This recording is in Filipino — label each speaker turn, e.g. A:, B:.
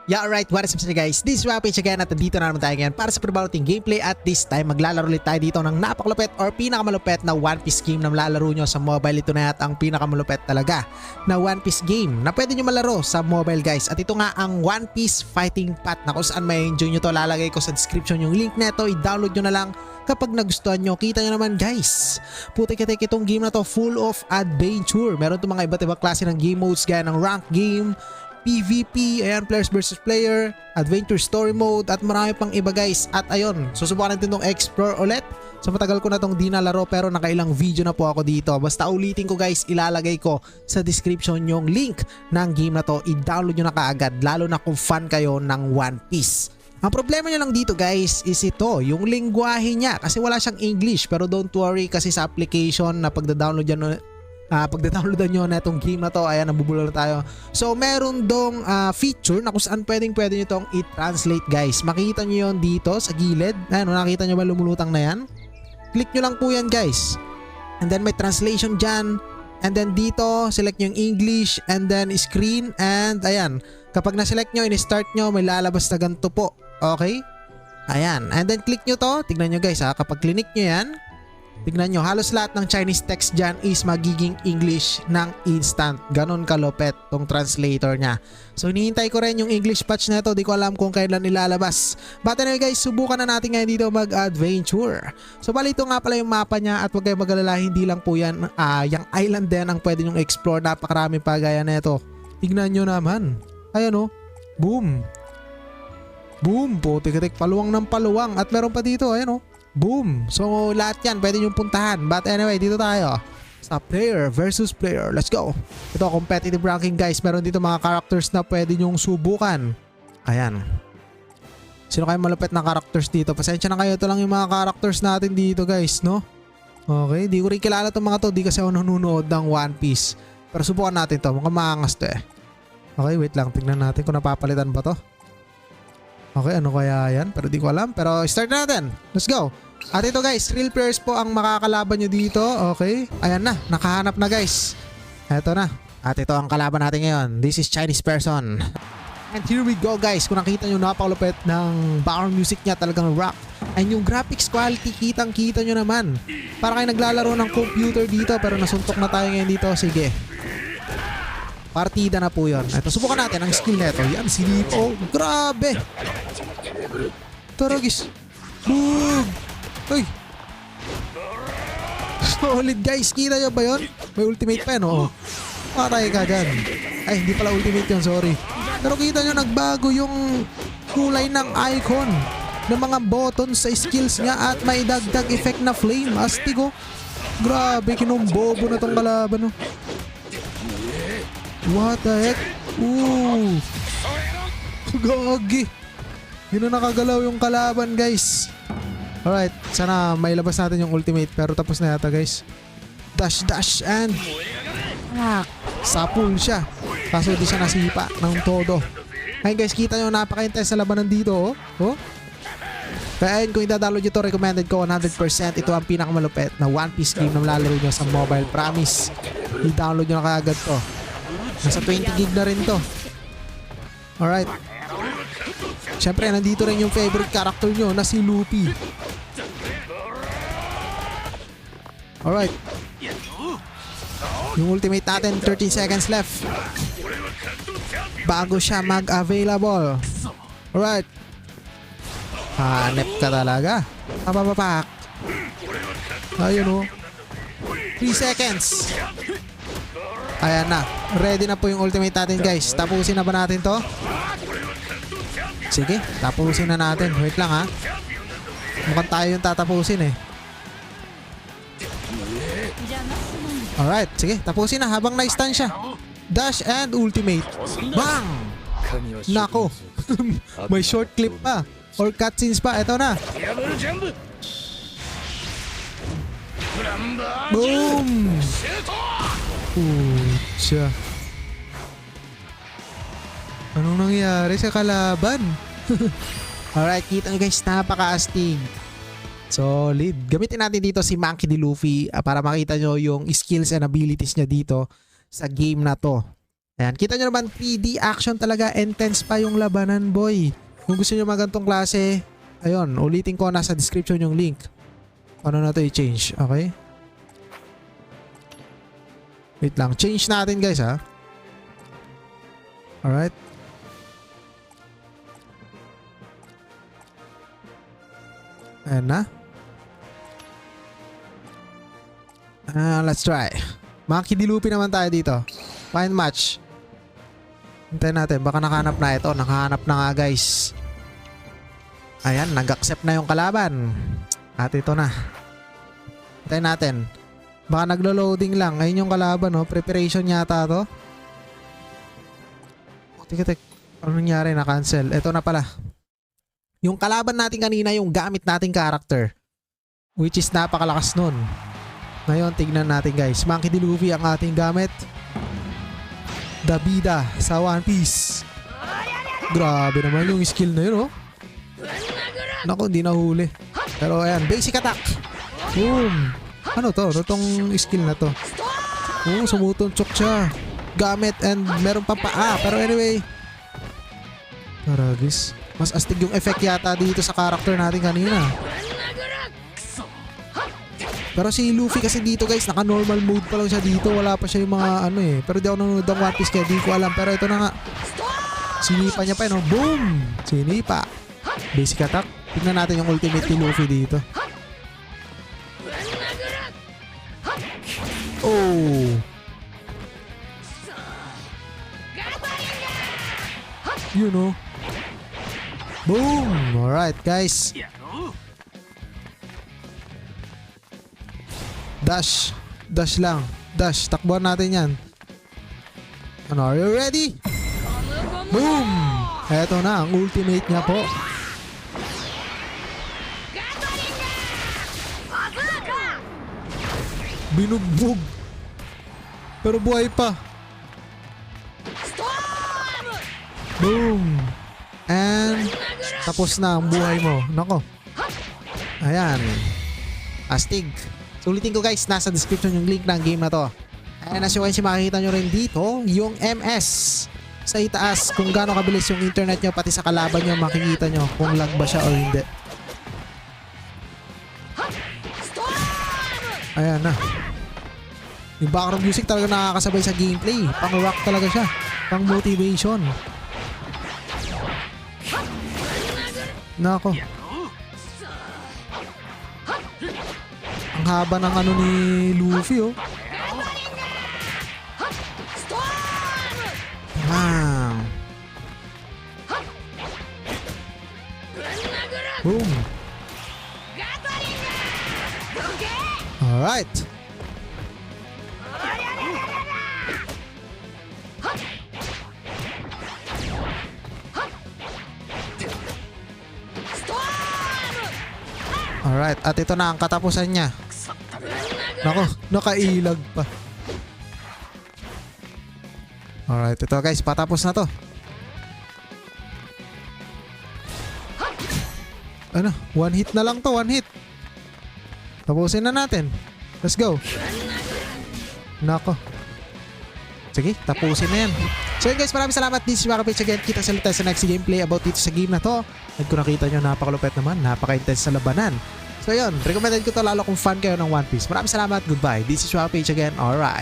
A: Yeah, alright, what is up guys? This is Wapage again at dito na naman tayo ngayon para sa pinabaluting gameplay at this time maglalaro ulit tayo dito ng napakalupit or pinakamalupit na One Piece game na malalaro nyo sa mobile. Ito na yata ang pinakamalupit talaga na One Piece game na pwede nyo malaro sa mobile guys. At ito nga ang One Piece Fighting Path na kung saan may enjoy nyo to. Lalagay ko sa description yung link neto, i-download nyo na lang kapag nagustuhan nyo. Kita nyo naman guys, putik-tik itong game na to, full of adventure. Meron itong mga iba't ibang klase ng game modes gaya ng rank game, PvP, ayan, players versus player, adventure story mode at marami pang iba guys. At ayun, susubukan natin itong explore ulit. So matagal ko na itong di nalaro pero nakailang video na po ako dito. Basta ulitin ko guys, ilalagay ko sa description yung link ng game na to. I-download nyo na kaagad lalo na kung fan kayo ng One Piece. Ang problema nyo lang dito guys is ito, yung lingwahe niya kasi wala siyang English. Pero don't worry kasi sa application na pagda-downloadan nyo na itong game na to, ayan, nabubulol na tayo. So meron dong feature na kung saan pwede nyo itong i-translate guys. Makita nyo yun dito sa gilid. Ayan, nakita nyo ba lumulutang na yan? Click nyo lang po yan guys. And then may translation dyan. And then dito, select nyo yung English and then screen. And ayan, kapag na-select nyo, in-start nyo, may lalabas na ganito po. Okay? Ayan. And then click nyo to. Tignan nyo guys ha. Kapag click nyo yan, tignan nyo, halos lahat ng Chinese text dyan is magiging English ng instant. Ganon kalupet tong translator nya. So hinihintay ko rin yung English patch na ito. Di ko alam kung kailan ilalabas. But anyway guys, subukan na natin ngayon dito mag-adventure. So bali ito nga pala yung mapa nya. At huwag kayong mag-alala, hindi lang po yan yung island din ang pwede nyong explore. Napakarami pa gaya na ito. Tignan nyo naman. Ayan o. Boom. Boom. Putik-tik. Paluwang ng paluwang. At meron pa dito. Ayan o. Boom! So lahat yan pwede nyo puntahan. But anyway, dito tayo sa player versus player. Let's go! Ito competitive ranking guys. Meron dito mga characters na pwede nyong subukan. Ayan. Sino kayo malupit na characters dito? Pasensya na kayo. Ito lang yung mga characters natin dito guys, no? Okay, di ko rin kilala itong mga to. Di kasi ako nanonood ng One Piece. Pero subukan natin to. Mukhang maangas to eh. Okay, wait lang. Tingnan natin kung napapalitan ba to. Okay, ano kaya yan? Pero di ko alam. Pero start na natin. Let's go. At ito guys, real players po ang makakalaban nyo dito. Okay. Ayan na. Nakahanap na guys. Eto na. At ito ang kalaban natin ngayon. This is Chinese person. And here we go guys. Kung nakita nyo, napakalupit ng background music niya. Talagang rock. And yung graphics quality, kitang-kita nyo naman. Para kayo naglalaro ng computer dito. Pero nasuntok na tayo ngayon dito. Sige. Partida na po yun. Ito, subukan natin ang skill neto. Yan, sinipo. Grabe. Taragis. Boom. Uy. Solid guys. Kita nyo ba yun? May ultimate pa yun, oo. Patay ka dyan. Ay, hindi pala ultimate yun. Sorry. Pero kita nyo, nagbago yung kulay ng icon ng mga buttons sa skills niya at may dagdag effect na flame. Astig, oh. Grabe, kinumbobo na tong kalaban, oh. What the heck? Ooh. Gagi. Yun na nakagalaw yung kalaban guys. Alright. Sana may labas natin yung ultimate. Pero tapos na yata guys. Dash dash and sapul siya. Kaso di siya nasipa ng todo. Ayun guys, kita nyo napaka-intense sa labanan dito. Oh. Oh. Kaya ayun, kung i-download nyo to, recommended ko 100%. Ito ang pinakamalupit na One Piece game na malalaro nyo sa mobile. Promise. I-download nyo na kaagad to. Nasa 20 gig na rin to. Alright. Siyempre, nandito rin yung favorite character nyo na si Luffy. Alright. Yung ultimate natin, 13 seconds left. Bago siya mag-available. Alright. Hanep ka talaga. Papapak. Ayun o. 3 seconds. Ayan na. Ready na po yung ultimate natin guys. Tapusin na ba natin to? Sige, tapusin na natin. Wait lang ha. Mukhang tayo yung tatapusin eh. Alright, sige, tapusin na habang na-stun siya. Dash and ultimate. Bang! Nako. May short clip pa. Or cutscenes pa. Ito na. Boom! Pucha. Anong nangyari sa kalaban? Alright, kita nyo guys, napaka-astig. Solid. Gamitin natin dito si Monkey D. Luffy para makita nyo yung skills and abilities niya dito sa game na to. Ayan, kita nyo naman 3D action talaga, intense pa yung labanan boy. Kung gusto nyo mga ganitong klase, ayun, ulitin ko, nasa description yung link. Ano na to i-change, okay? Wait lang, change natin guys ha. Alright. Ayan na. Let's try. Makidilupi naman tayo dito. Find match. Hintayin natin. Baka nakahanap na ito. Nakahanap na nga guys. Ayan. Nag-accept na yung kalaban. At ito na. Hintayin natin. Baka naglo-loading lang. Ayun yung kalaban. No? Preparation yata to. Tika. Ano nangyari? Na-cancel. Ito na pala. Yung kalaban natin kanina. Yung gamit nating character. Which is napakalakas nun. Ngayon, tignan natin guys. Monkey D. Luffy ang ating gamit. Dabida sa One Piece. Grabe naman yung skill na yun, oh. Naku, hindi nahuli. Pero ayan, basic attack. Boom. Ano to? Ano tong skill na to? Oh, sumutunchok siya. Gamit and meron pa paa. Pero anyway. Karagis. Mas astig yung effect yata dito sa character natin kanina. Pero si Luffy kasi dito guys, naka normal mode pa lang siya dito. Wala pa siya yung mga ano eh. Pero di ako nanonood ng One Piece kaya di ko alam. Pero ito na nga. Sinipa niya pa yun. Boom! Sinipa. Basic attack. Tignan natin yung ultimate ni Luffy dito. Oh! You know. Boom! Alright guys. Dash. Dash lang. Dash. Takbuhan natin yan. Ano, are you ready? Boom! Eto na, ang ultimate niya po. Binugbog. Pero buhay pa. Boom! And tapos na ang buhay mo. Nako. Ayan. Astig. So ulitin ko guys, nasa description yung link ng game na to. And as you can see, makikita nyo rin dito yung MS sa itaas. Kung gaano kabilis yung internet nyo, pati sa kalaban nyo, makikita nyo kung lag ba siya o hindi. Ayan na. Yung background music talaga nakakasabay sa gameplay. Pang rock talaga siya. Pang motivation. Nako. Ang haba ng ano ni Luffy, oh. Wow. Boom. Alright. Alright, at ito na ang katapusan niya. Nako, nakailag pa. Alright, ito guys, patapos na to. Ano, one hit na lang to, one hit. Tapusin na natin. Let's go. Nako. Sige, tapusin na yan. So yun guys, maraming salamat. This is Makapitch again. Kita sa sa next gameplay about dito sa game na to. At kung nakita nyo, napakalupet naman. Napaka-intense sa labanan. So yun, recommended ko to lalo kung fan kayo ng One Piece. Maraming salamat. Goodbye. This is Makapitch again. Alright.